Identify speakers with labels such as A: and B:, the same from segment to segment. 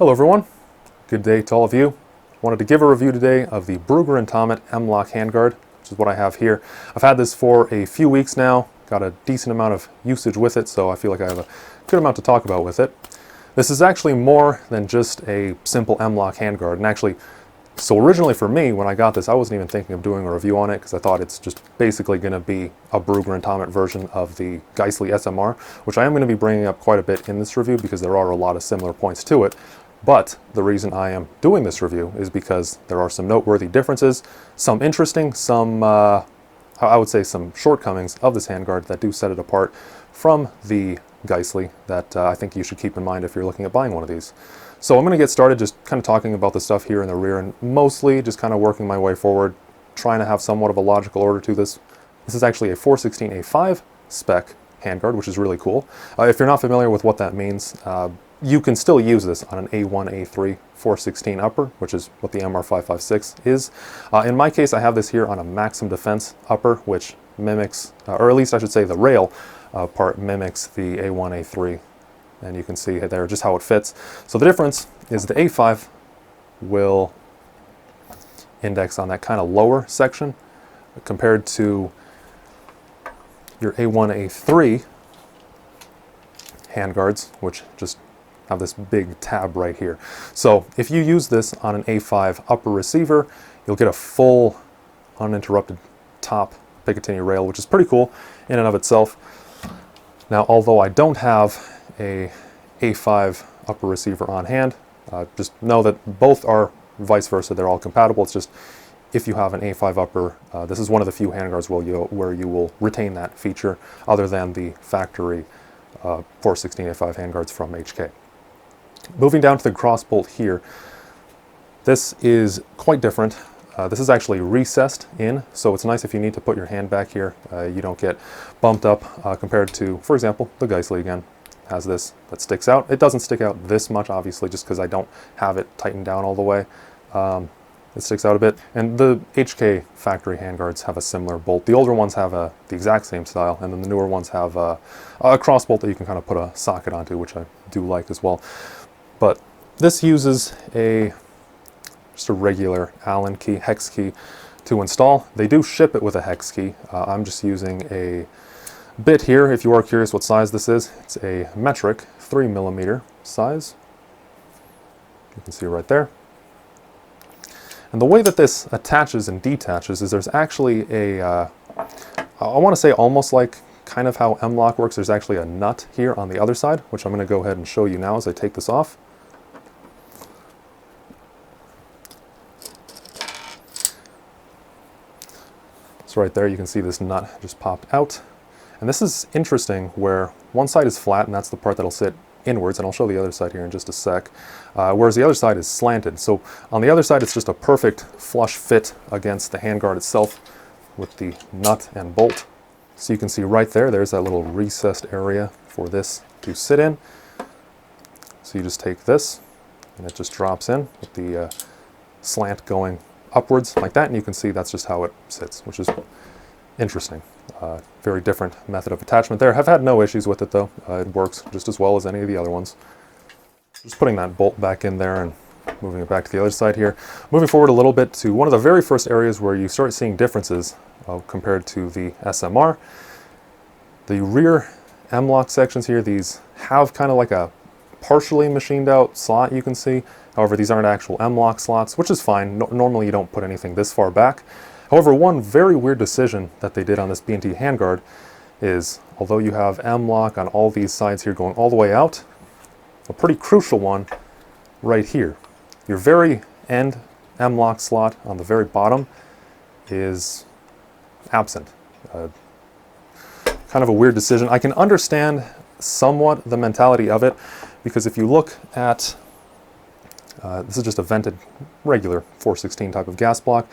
A: Hello everyone, good day to all of you. Wanted to give a review today of the Brügger Thomet M-Lok Handguard, which is what I have here. I've had this for a few weeks now, got a decent amount of usage with it, so I feel like I have a good amount to talk about with it. This is actually more than just a simple M-Lok handguard, and actually, so originally for me, when I got this, I wasn't even thinking of doing a review on it because I thought it's just basically going to be a Brügger Thomet version of the Geissele SMR, which I am going to be bringing up quite a bit in this review because there are a lot of similar points to it. But the reason I am doing this review is because there are some noteworthy differences, some interesting, some, I would say some shortcomings of this handguard that do set it apart from the Geissele that I think you should keep in mind if you're looking at buying one of these. So I'm going to get started just kind of talking about the stuff here in the rear and mostly just kind of working my way forward, trying to have somewhat of a logical order to this. This is actually a 416A5 spec handguard, which is really cool. If you're not familiar with what that means, you can still use this on an A1, A3, 416 upper, which is what the MR556 is. In my case, I have this here on a Maxim Defense upper, which mimics, or at least I should say the rail part mimics the A1, A3. And you can see there just how it fits. So the difference is the A5 will index on that kind of lower section compared to your A1, A3 handguards, which just have this big tab right here. So if you use this on an A5 upper receiver, you'll get a full uninterrupted top Picatinny rail, which is pretty cool in and of itself. Now, although I don't have a A5 upper receiver on hand, just know that both are vice versa. They're all compatible. It's just if you have an A5 upper, this is one of the few handguards where you will retain that feature other than the factory 416A5 handguards from HK. Moving down to the Crossbolt here, this is quite different. This is actually recessed in, so it's nice if you need to put your hand back here. You don't get bumped up compared to, for example, the Geissele again has this that sticks out. It doesn't stick out this much, obviously, just because I don't have it tightened down all the way. It sticks out a bit. And the HK factory handguards have a similar bolt. The older ones have the exact same style, and then the newer ones have a crossbolt that you can kind of put a socket onto, which I do like as well. But this uses just a regular Allen key, hex key to install. They do ship it with a hex key. I'm just using a bit here. If you are curious what size this is, it's a metric 3mm size. You can see right there. And the way that this attaches and detaches is there's actually a, I want to say almost like kind of how M-Lok works, there's actually a nut here on the other side, which I'm going to go ahead and show you now as I take this off. So right there you can see this nut just popped out. And this is interesting where one side is flat and that's the part that'll sit inwards, and I'll show the other side here in just a sec, whereas the other side is slanted. So on the other side it's just a perfect flush fit against the handguard itself with the nut and bolt. So you can see right there, there's that little recessed area for this to sit in. So you just take this and it just drops in with the slant going upwards like that, and you can see that's just how it sits, which is interesting. Very different method of attachment there. I've had no issues with it though. It works just as well as any of the other ones. Just putting that bolt back in there and moving it back to the other side here. Moving forward a little bit to one of the very first areas where you start seeing differences compared to the SMR. The rear M-Lok sections here, these have kind of like a partially machined out slot, you can see. However, these aren't actual M-Lok slots, which is fine. Normally you don't put anything this far back. However, one very weird decision that they did on this B&T handguard is, although you have M-Lok on all these sides here going all the way out, a pretty crucial one right here. Your very end M-Lok slot on the very bottom is absent. Kind of a weird decision. I can understand somewhat the mentality of it, because if you look at, this is just a vented regular 416 type of gas block.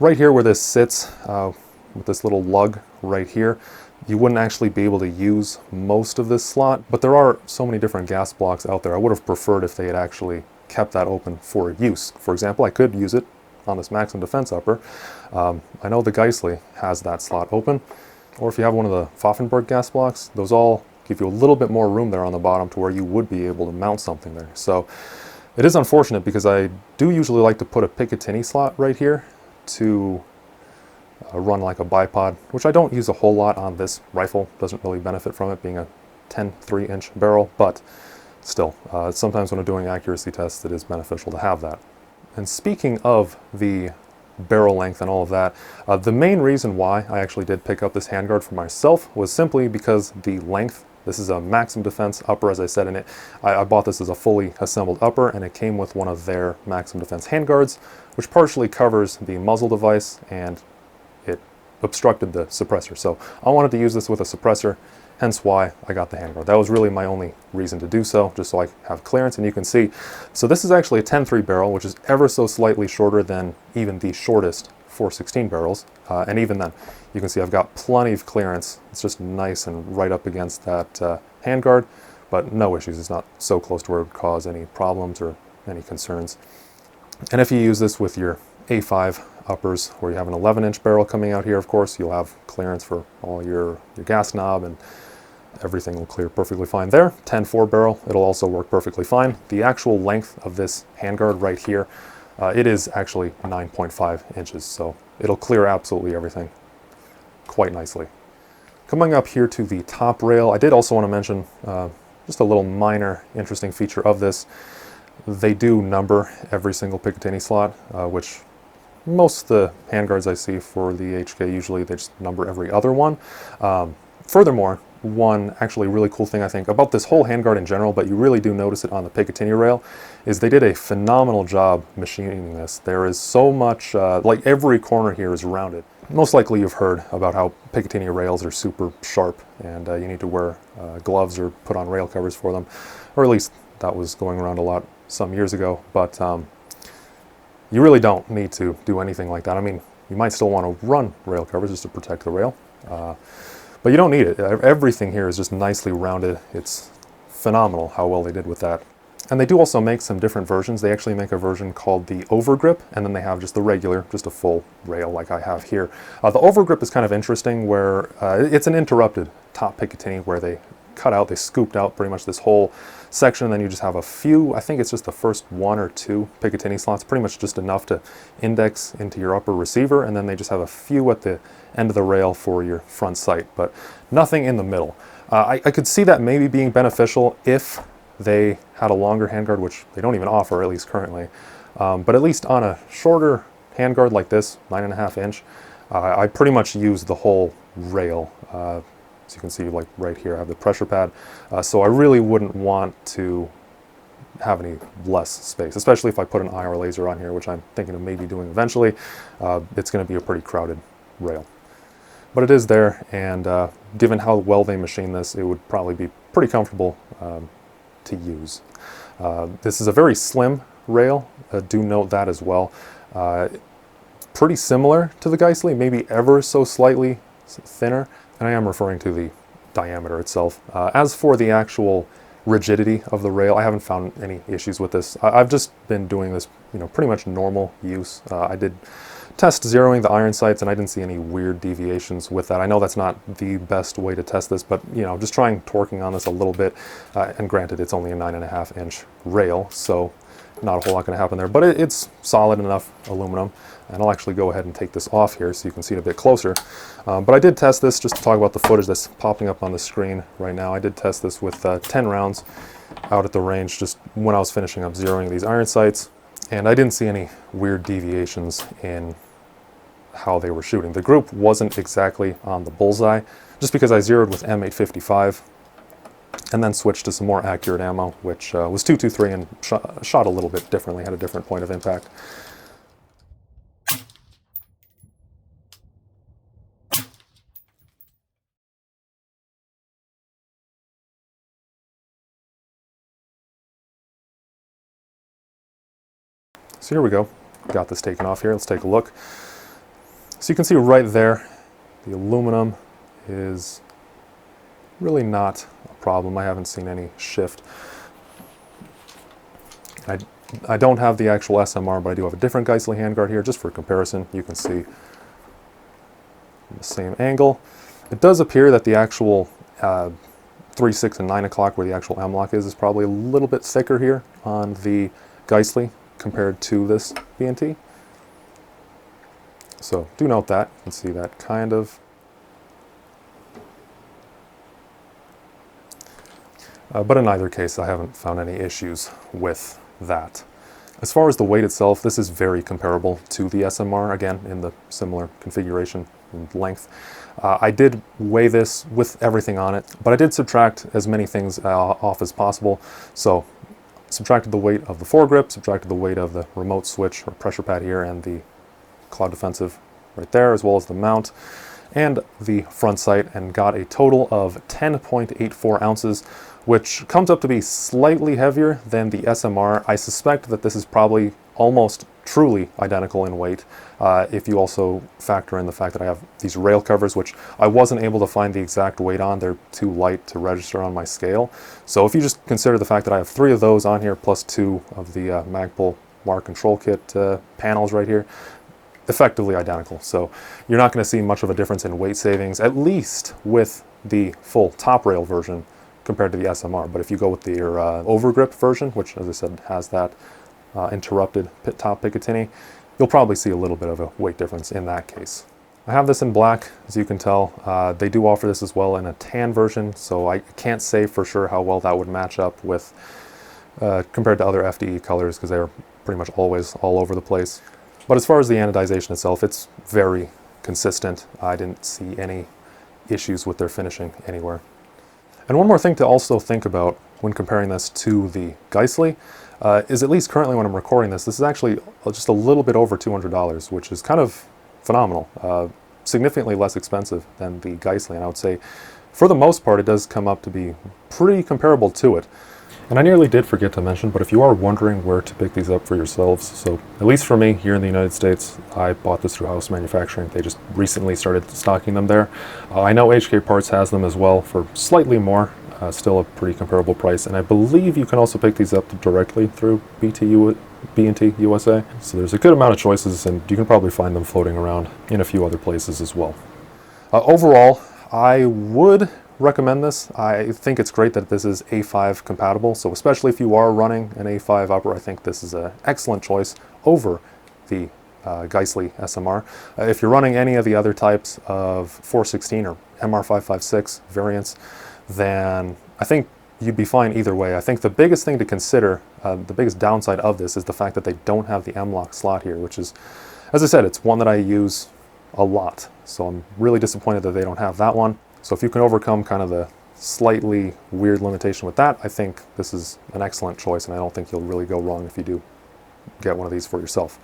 A: Right here where this sits, with this little lug right here, you wouldn't actually be able to use most of this slot, but there are so many different gas blocks out there. I would have preferred if they had actually kept that open for use. For example, I could use it on this Maxim Defense upper. I know the Geissele has that slot open, or if you have one of the Pfaffenberg gas blocks, those all give you a little bit more room there on the bottom to where you would be able to mount something there. So It is unfortunate because I do usually like to put a Picatinny slot right here to run like a bipod, which I don't use a whole lot on this rifle. Doesn't really benefit from it being a 10 3-inch barrel, but still, sometimes when I'm doing accuracy tests, it is beneficial to have that. And speaking of the barrel length and all of that, the main reason why I actually did pick up this handguard for myself was simply because the length. This is a Maximum Defense upper, as I said in it. I bought this as a fully assembled upper, and it came with one of their Maximum Defense handguards, which partially covers the muzzle device, and it obstructed the suppressor. So I wanted to use this with a suppressor, hence why I got the handguard. That was really my only reason to do so, just so I have clearance. And you can see, so this is actually a 10-3 barrel, which is ever so slightly shorter than even the shortest 416 barrels, and even then, you can see I've got plenty of clearance. It's just nice and right up against that handguard, but no issues. It's not so close to where it would cause any problems or any concerns. And if you use this with your A5 uppers, where you have an 11-inch barrel coming out here, of course, you'll have clearance for all your gas knob, and everything will clear perfectly fine there. 10-4 barrel, it'll also work perfectly fine. The actual length of this handguard right here, it is actually 9.5 inches, so it'll clear absolutely everything quite nicely. Coming up here to the top rail, I did also want to mention just a little minor interesting feature of this. They do number every single Picatinny slot, which most of the handguards I see for the HK, usually they just number every other one. Furthermore, one actually really cool thing I think about this whole handguard in general, but you really do notice it on the Picatinny rail, is they did a phenomenal job machining this. There is so much, like every corner here is rounded. Most likely you've heard about how Picatinny rails are super sharp, and you need to wear gloves or put on rail covers for them, or at least that was going around a lot some years ago, but you really don't need to do anything like that. I mean, you might still want to run rail covers just to protect the rail, but you don't need it. Everything here is just nicely rounded. It's phenomenal how well they did with that. And they do also make some different versions. They actually make a version called the Overgrip, and then they have just the regular, just a full rail like I have here. The Overgrip is kind of interesting, where it's an interrupted top Picatinny, where they cut out, they scooped out pretty much this whole section, and then you just have a few, I think it's just the first 1 or 2 Picatinny slots, pretty much just enough to index into your upper receiver, and then they just have a few at the end of the rail for your front sight, but nothing in the middle. I could see that maybe being beneficial if they had a longer handguard, which they don't even offer, at least currently. But at least on a shorter handguard like this, 9.5 inch, I pretty much use the whole rail. As you can see, like right here, I have the pressure pad. So I really wouldn't want to have any less space, especially if I put an IR laser on here, which I'm thinking of maybe doing eventually. It's going to be a pretty crowded rail. But it is there, and given how well they machine this, it would probably be pretty comfortable to use. This is a very slim rail, do note that as well. Pretty similar to the Geissele, maybe ever so slightly thinner, and I am referring to the diameter itself. As for the actual rigidity of the rail, I haven't found any issues with this. I've just been doing this, pretty much normal use. I did test zeroing the iron sights, and I didn't see any weird deviations with that. I know that's not the best way to test this, but just trying torquing on this a little bit, and granted it's only a 9.5 inch rail, so not a whole lot going to happen there, but it's solid enough aluminum. And I'll actually go ahead and take this off here so you can see it a bit closer. But I did test this, just to talk about the footage that's popping up on the screen right now. I did test this with 10 rounds out at the range, just when I was finishing up zeroing these iron sights, and I didn't see any weird deviations in how they were shooting. The group wasn't exactly on the bullseye, just because I zeroed with M855 and then switched to some more accurate ammo, which was 223 and shot a little bit differently, had a different point of impact. So here we go, got this taken off here, let's take a look. So you can see right there, the aluminum is really not a problem. I haven't seen any shift. I don't have the actual SMR, but I do have a different Geissele handguard here, just for comparison. You can see the same angle. It does appear that the actual 3, 6, and 9 o'clock, where the actual M-Lok is probably a little bit thicker here on the Geissele compared to this B&T. So do note that. You can see that kind of. But in either case, I haven't found any issues with that. As far as the weight itself, this is very comparable to the SMR, again, in the similar configuration and length. I did weigh this with everything on it, but I did subtract as many things off as possible. So subtracted the weight of the foregrip, subtracted the weight of the remote switch or pressure pad here, and the cloud defensive right there, as well as the mount and the front sight, and got a total of 10.84 ounces, which comes up to be slightly heavier than the SMR. I suspect that this is probably almost truly identical in weight, if you also factor in the fact that I have these rail covers, which I wasn't able to find the exact weight on. They're too light to register on my scale. So if you just consider the fact that I have 3 of those on here, plus 2 of the Magpul Mark Control Kit panels right here, effectively identical. So you're not going to see much of a difference in weight savings, at least with the full top rail version compared to the SMR. But if you go with the overgrip version, which, as I said, has that interrupted top Picatinny, you'll probably see a little bit of a weight difference in that case. I have this in black, as you can tell. They do offer this as well in a tan version, so I can't say for sure how well that would match up with compared to other FDE colors, because they're pretty much always all over the place. But as far as the anodization itself, it's very consistent. I didn't see any issues with their finishing anywhere. And one more thing to also think about when comparing this to the Geissele is, at least currently when I'm recording this is actually just a little bit over $200, which is kind of phenomenal. Significantly less expensive than the Geissele, and I would say for the most part it does come up to be pretty comparable to it. And I nearly did forget to mention, but if you are wondering where to pick these up for yourselves, so at least for me here in the United States, I bought this through House Manufacturing. They just recently started stocking them there. I know HK Parts has them as well for slightly more, still a pretty comparable price. And I believe you can also pick these up directly through B&T USA. So there's a good amount of choices, and you can probably find them floating around in a few other places as well. Overall, I would recommend this. I think it's great that this is A5 compatible, so especially if you are running an A5 upper, I think this is an excellent choice over the Geissele SMR. If you're running any of the other types of 416 or MR556 variants, then I think you'd be fine either way. I think the biggest thing to consider, the biggest downside of this, is the fact that they don't have the M-Lok slot here, which is, as I said, it's one that I use a lot, so I'm really disappointed that they don't have that one. So if you can overcome kind of the slightly weird limitation with that, I think this is an excellent choice, and I don't think you'll really go wrong if you do get one of these for yourself.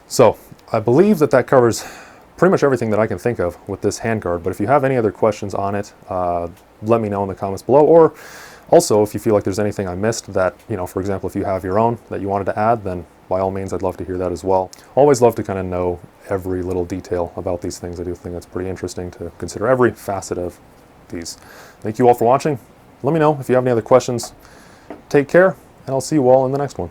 A: So I believe that that covers pretty much everything that I can think of with this handguard, but if you have any other questions on it, let me know in the comments below, or also if you feel like there's anything I missed that, you know, for example, if you have your own that you wanted to add, then by all means, I'd love to hear that as well. Always love to kind of know every little detail about these things. I do think that's pretty interesting to consider every facet of these. Thank you all for watching. Let me know if you have any other questions. Take care, and I'll see you all in the next one.